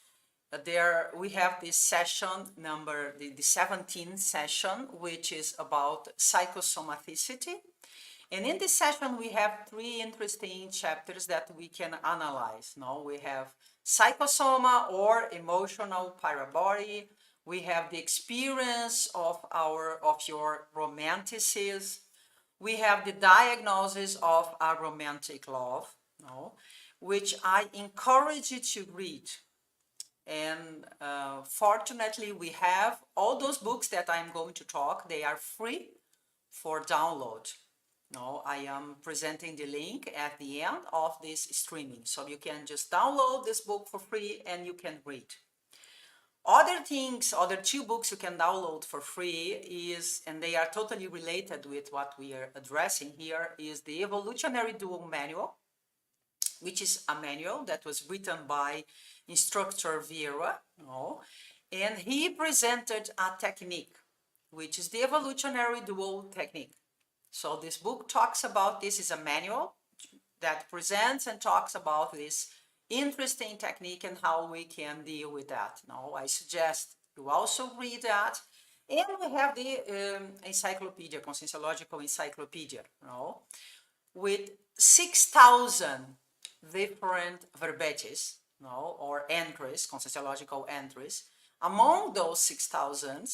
There we have this session number, the 17th session, which is about psychosomaticity. And in this session, we have three interesting chapters that we can analyze. We have psychosoma or emotional parabody. We have the experience of your romanticism. We have the diagnosis of a romantic love, which I encourage you to read. And fortunately, we have all those books that I'm going to talk. They are free for download. I am presenting the link at the end of this streaming. So you can just download this book for free and you can read. Other two books you can download for free and they are totally related with what we are addressing here, is the Evolutionary Dual Manual, which is a manual that was written by Instructor Vieira, and he presented a technique, which is the Evolutionary Dual Technique. So this book talks about, this is a manual that presents and talks about this interesting technique and how we can deal with that. I suggest you also read that. And we have the encyclopedia, Conscienciological Encyclopedia, with 6,000 different verbetes, or entries, conscienciological entries. Among those 6,000,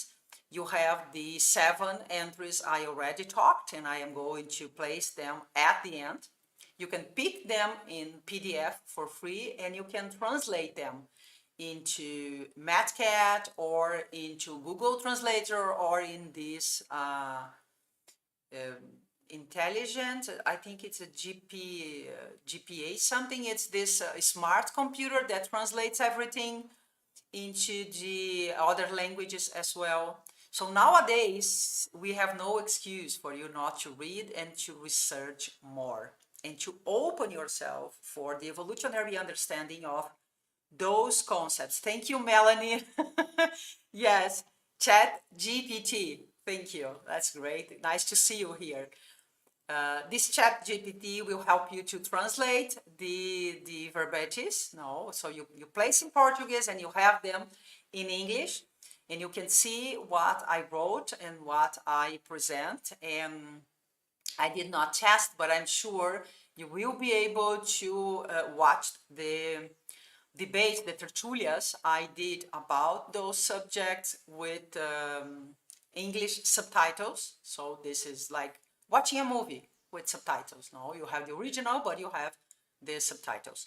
you have the 7 entries I already talked, and I am going to place them at the end. You can pick them in PDF for free, and you can translate them into Matcat or into Google Translator or in this intelligent, I think it's a GPA something. It's this smart computer that translates everything into the other languages as well. So nowadays, we have no excuse for you not to read and to research more and to open yourself for the evolutionary understanding of those concepts. Thank you, Melanie. Yes, Chat GPT. Thank you. That's great. Nice to see you here. This Chat GPT will help you to translate the verbetes. So you place in Portuguese and you have them in English, and you can see what I wrote and what I present. And I did not test, but I'm sure you will be able to watch the debate, the tertulias I did about those subjects with English subtitles. So this is like watching a movie with subtitles. You have the original, but you have the subtitles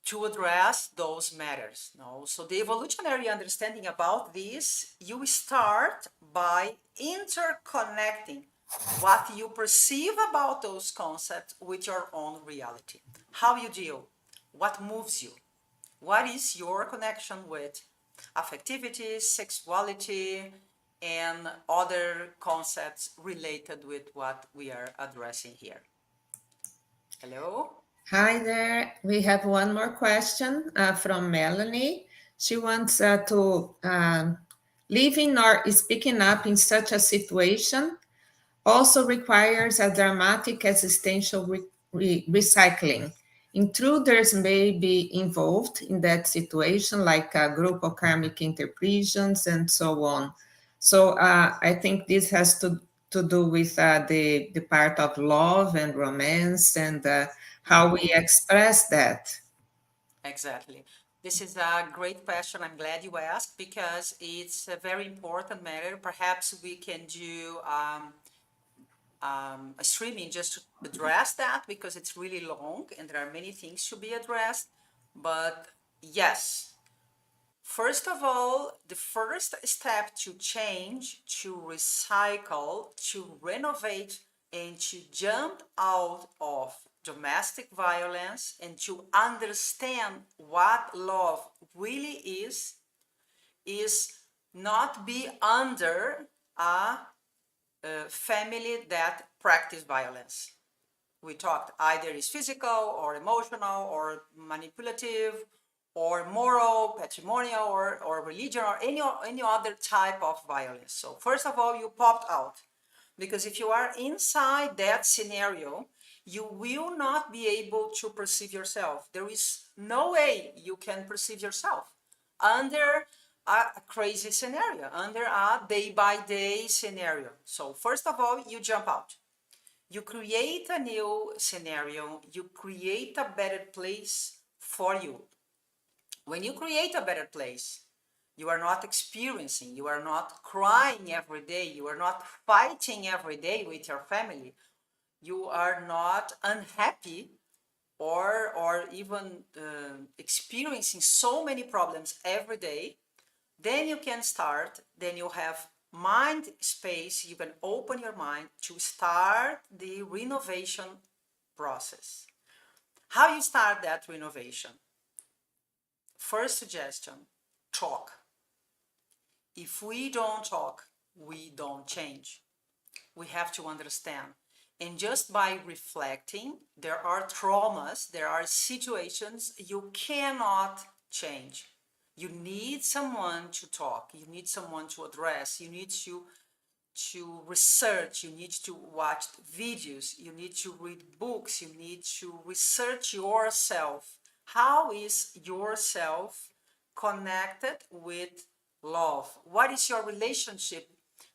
to address those matters. So the evolutionary understanding about this, you start by interconnecting what you perceive about those concepts with your own reality. How you deal, what moves you, what is your connection with affectivity, sexuality, and other concepts related with what we are addressing here. Hello? Hi there. We have one more question from Melanie. She wants to living or speaking up in such a situation also requires a dramatic existential recycling. Intruders may be involved in that situation, like a group of karmic interpretations and so on. So I think this has to do with the part of love and romance and how we Mhm. express that. Exactly. This is a great question. I'm glad you asked because it's a very important matter. Perhaps we can do a streaming just to address that because it's really long and there are many things to be addressed. But yes, first of all, the first step to change, to recycle, to renovate, and to jump out of domestic violence and to understand what love really is not be under a family that practice violence. We talked either is physical or emotional or manipulative or moral, patrimonial or religion or any other type of violence. So first of all, you popped out because if you are inside that scenario, you will not be able to perceive yourself. There is no way you can perceive yourself under a crazy scenario, under a day by day scenario. So first of all, you jump out. You create a new scenario, you create a better place for you. When you create a better place, you are not experiencing, you are not crying every day, you are not fighting every day with your family, you are not unhappy or even experiencing so many problems every day. Then you can start, then you have mind space, you can open your mind to start the renovation process. How you start that renovation? First suggestion, talk. If we don't talk, we don't change. We have to understand. And just by reflecting, there are traumas, there are situations you cannot change. You need someone to talk, you need someone to address, you need to research, you need to watch videos, you need to read books, you need to research yourself. How is yourself connected with love? What is your relationship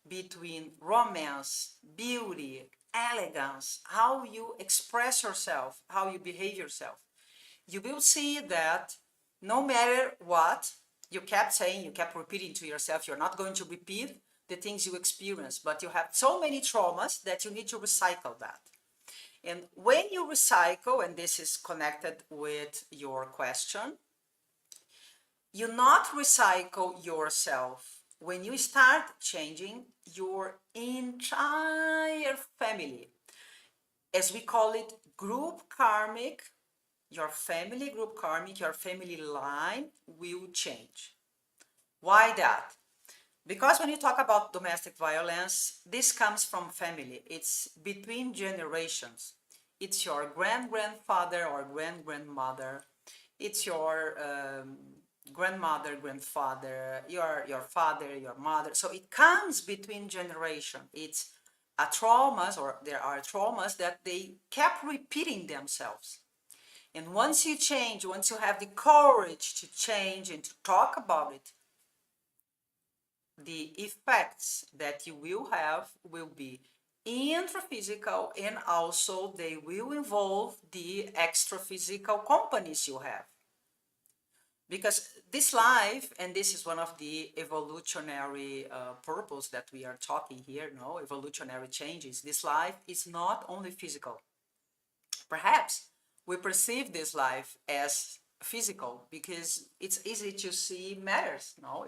between romance, beauty, elegance, how you express yourself, how you behave yourself? You will see that no matter what you kept saying, you kept repeating to yourself, you're not going to repeat the things you experience, but you have so many traumas that you need to recycle that. And when you recycle, and this is connected with your question, you not recycle yourself. When you start changing your entire family, as we call it, group karmic, your family group karmic, your family line will change. Why that? Because when you talk about domestic violence, this comes from family. It's between generations. It's your grandfather or grandmother. It's your grandmother, grandfather, your father, your mother. So it comes between generation. It's a traumas, or there are traumas that they kept repeating themselves. And once you change, once you have the courage to change and to talk about it, the effects that you will have will be intraphysical, and also they will involve the extraphysical companies you have. Because this life, and this is one of the evolutionary purpose that we are talking here, no, evolutionary changes. This life is not only physical. Perhaps we perceive this life as physical because it's easy to see matters. No,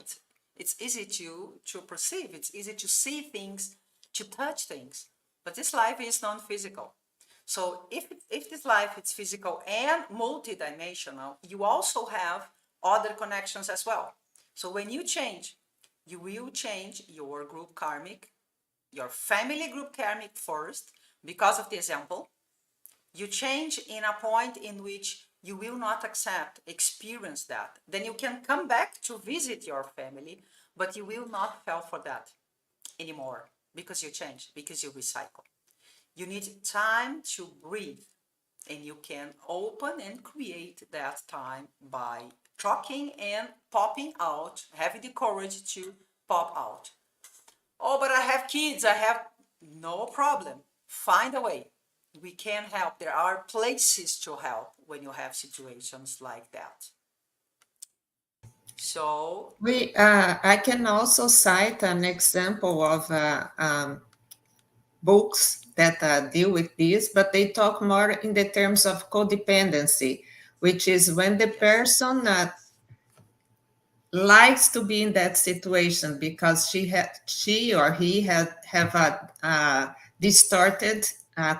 it's easy to perceive. It's easy to see things, to touch things. But this life is non-physical. So if this life is physical and multidimensional, you also have other connections as well. So when you change, you will change your group karmic, your family group karmic first, because of the example. You change in a point in which you will not experience that. Then you can come back to visit your family, but you will not fall for that anymore because you change, because you recycle. You need time to breathe, and you can open and create that time by talking and popping out, having the courage to pop out. Oh, but I have kids, I have no problem. Find a way. We can help. There are places to help when you have situations like that. So, I can also cite an example of books that deal with this, but they talk more in the terms of codependency, which is when the yes. person likes to be in that situation because she or he had have a distorted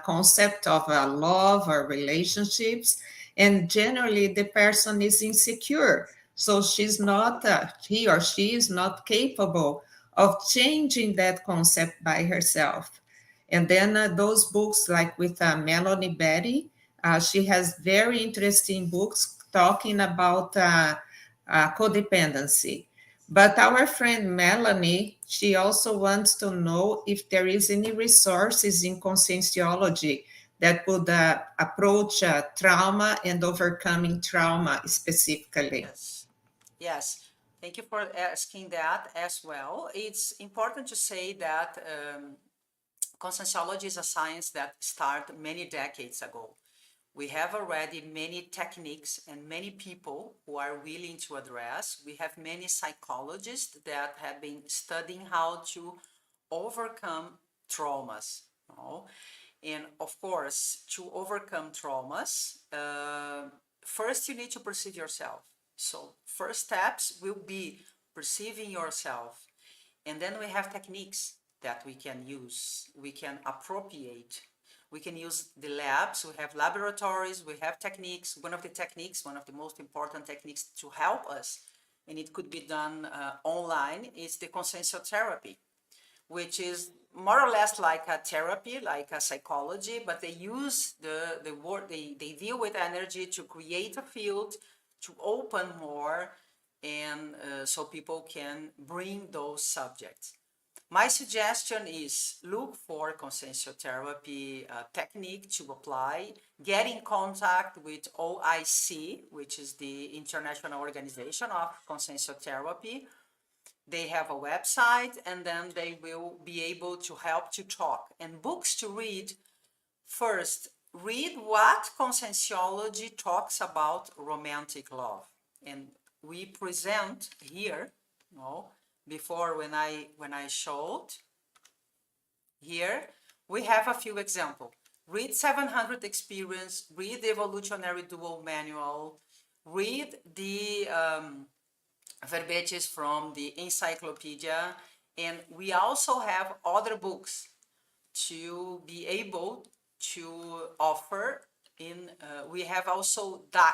concept of love or relationships, and generally the person is insecure, so she's not he or she is not capable of changing that concept by herself. And then those books, like with Melanie Betty, she has very interesting books talking about codependency. But our friend Melanie, she also wants to know if there is any resources in conscienciology that would approach trauma and overcoming trauma specifically. Yes. Yes. Thank you for asking that as well. It's important to say that conscienciology is a science that started many decades ago. We have already many techniques and many people who are willing to address. We have many psychologists that have been studying how to overcome traumas. You know? And of course, to overcome traumas, first you need to perceive yourself. So first steps will be perceiving yourself. And then we have techniques that we can use, we can appropriate. We can use the labs, we have laboratories, we have techniques. One of the most important techniques to help us, and it could be done online, is the conscienciotherapy, which is more or less like a therapy, like a psychology, but they use the word, they deal with energy to create a field, to open more, and so people can bring those subjects. My suggestion is look for conscienciotherapy technique to apply, get in contact with OIC, which is the International Organization of Conscienciotherapy. They have a website, and then they will be able to help to talk. And books to read: first, read what conscienciology talks about romantic love. And we present here, you know, before when I showed here, we have a few examples. Read 700 Experience, read the Evolutionary Dual Manual, read the verbages from the encyclopedia, and we also have other books to be able to offer in, we have also DAC,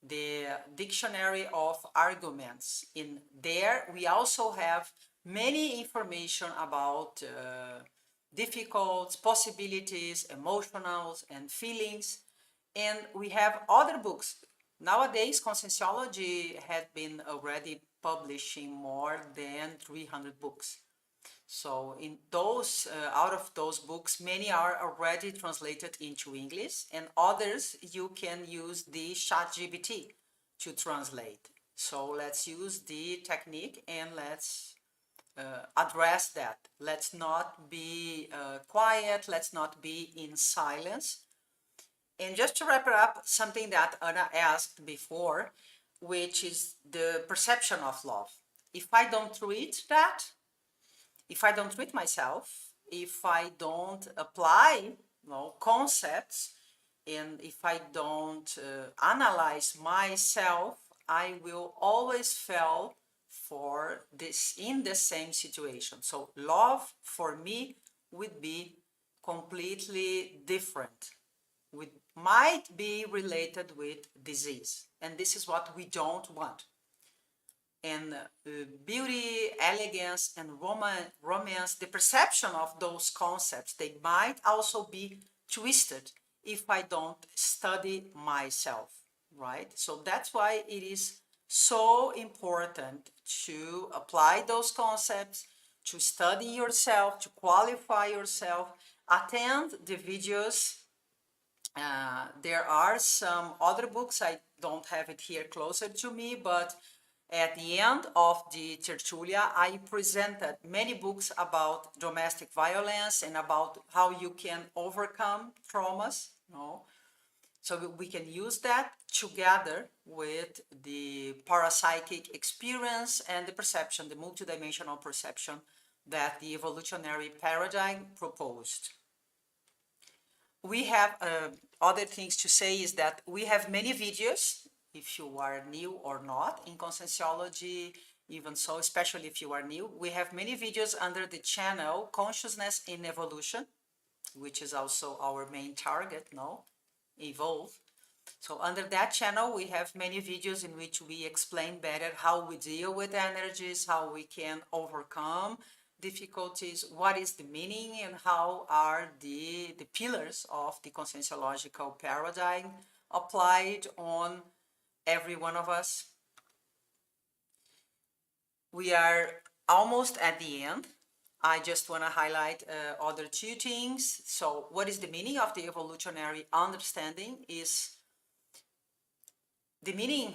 the Dictionary of Arguments. In there, we also have many information about difficulties, possibilities, emotionals, and feelings. And we have other books. Nowadays, Conscienciology has been already publishing more than 300 books. So in those, out of those books, many are already translated into English, and others you can use the ChatGPT to translate. So let's use the technique and let's address that. Let's not be quiet. Let's not be in silence. And just to wrap it up, something that Anna asked before, which is the perception of love. If I don't treat that, if I don't treat myself, if I don't apply, you know, concepts, and if I don't analyze myself, I will always fail for this in the same situation. So love for me would be completely different. It might be related with disease, and this is what we don't want. And beauty, elegance, and romance, the perception of those concepts, they might also be twisted if I don't study myself, right? So that's why it is so important to apply those concepts, to study yourself, to qualify yourself, attend the videos. There are some other books, I don't have it here closer to me, but at the end of the tertulia, I presented many books about domestic violence and about how you can overcome traumas, no? So we can use that together with the parapsychic experience and the perception, the multidimensional perception that the evolutionary paradigm proposed. We have other things to say is that we have many videos, if you are new or not in Conscienciology, even so, especially if you are new, we have many videos under the channel Consciousness in Evolution, which is also our main target, no? Evolve. So under that channel, we have many videos in which we explain better how we deal with energies, how we can overcome difficulties, what is the meaning, and how are the pillars of the conscienciological paradigm applied on every one of us. We are almost at the end. I just want to highlight other two things. So what is the meaning of the evolutionary understanding is the meaning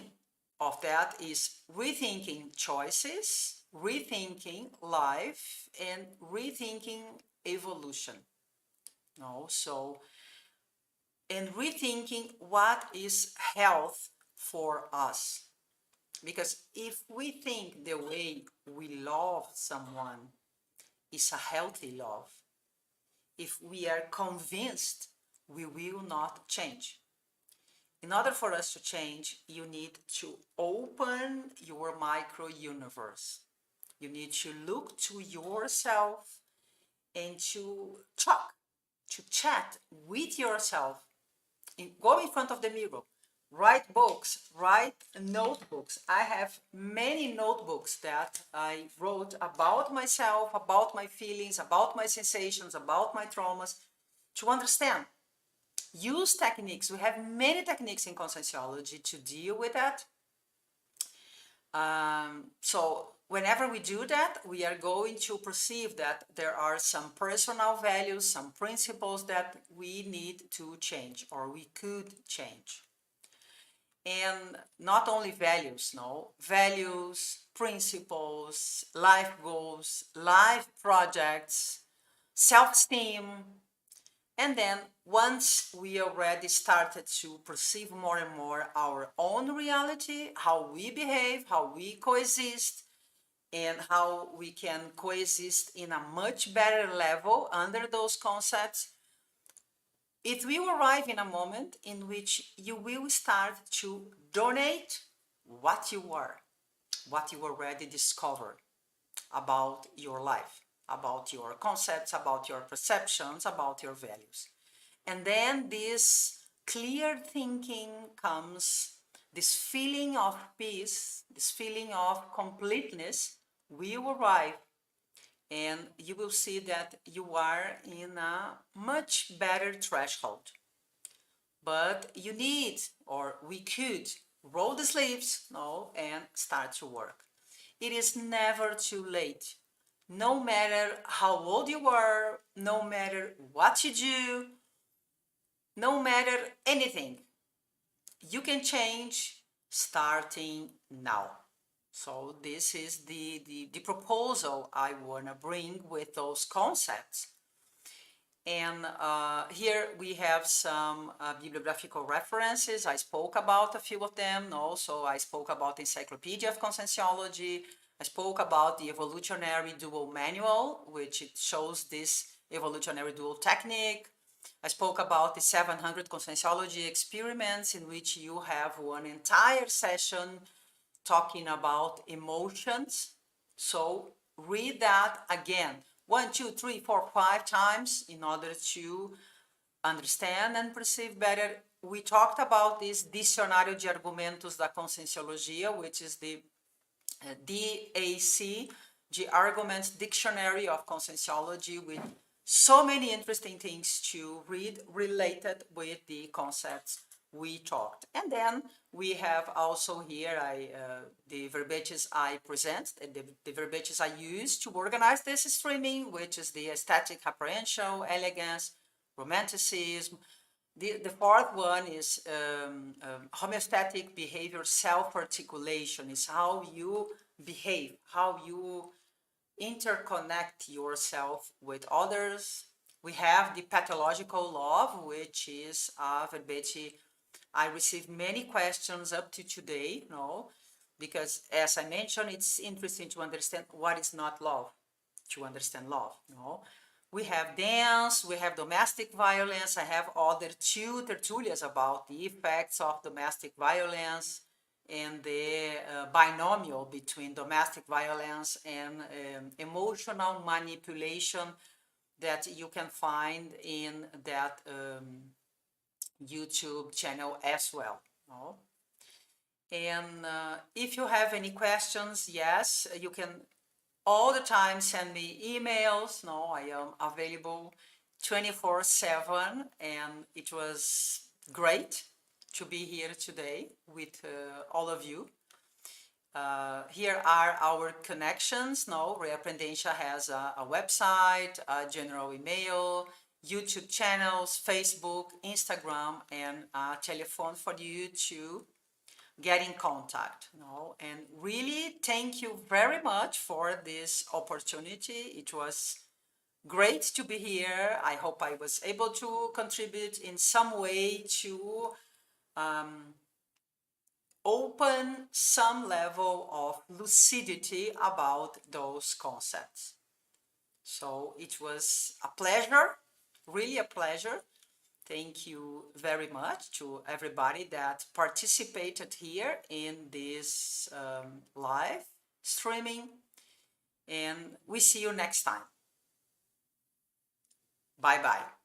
of that is rethinking choices, rethinking life, and rethinking evolution. No, so, and rethinking what is health for us. Because if we think the way we love someone is a healthy love, if we are convinced we will not change. In order for us to change, you need to open your micro universe. You need to look to yourself and to talk, to chat with yourself. Go in front of the mirror, write books, write notebooks. I have many notebooks that I wrote about myself, about my feelings, about my sensations, about my traumas, to understand. Use techniques. We have many techniques in Conscienciology to deal with that. So whenever we do that, we are going to perceive that there are some personal values, some principles that we need to change or we could change. And not only values, no, values, principles, life goals, life projects, self-esteem. And then once we already started to perceive more and more our own reality, how we behave, how we coexist, and how we can coexist in a much better level under those concepts, it will arrive in a moment in which you will start to donate what you are, what you already discovered about your life, about your concepts, about your perceptions, about your values. And then this clear thinking comes, this feeling of peace, this feeling of completeness will arrive, and you will see that you are in a much better threshold. But you need, or we could, roll the sleeves, no, and start to work. It is never too late. No matter how old you are, no matter what you do, no matter anything, you can change starting now. So this is the proposal I want to bring with those concepts. And here we have some bibliographical references. I spoke about a few of them. Also, I spoke about the Encyclopedia of Conscienciology. I spoke about the Evolutionary Dual Manual, which it shows this evolutionary dual technique. I spoke about the 700 Conscienciology experiments, in which you have one entire session talking about emotions. So read that again, 1, 2, 3, 4, 5 times in order to understand and perceive better. We talked about this Dicionário de Argumentos da Conscienciologia, which is the DAC, the Arguments Dictionary of Conscienciology, with so many interesting things to read related with the concepts we talked. And then we have also here the verbages I present, the verbages I use to organize this streaming, which is the aesthetic apprehension, elegance, romanticism. The fourth one is homeostatic behavior self-articulation, is how you behave, how you interconnect yourself with others. We have the pathological love, which is a verbatim. I received many questions up to today, because as I mentioned, it's interesting to understand what is not love, to understand love, We have dance, we have domestic violence. I have other two tertulias about the effects of domestic violence and the binomial between domestic violence and emotional manipulation that you can find in that YouTube channel as well. And if you have any questions, yes, you can all the time send me emails. I am available 24/7, and it was great to be here today with all of you. Here are our connections. Reaprendencia has a website, a general email, YouTube channels, Facebook, Instagram, and a telephone for you to get in contact. And really thank you very much for this opportunity. It was great to be here. I hope I was able to contribute in some way to open some level of lucidity about those concepts. So it was a pleasure, really a pleasure. Thank you very much to everybody that participated here in this live streaming, and we see you next time. Bye-bye.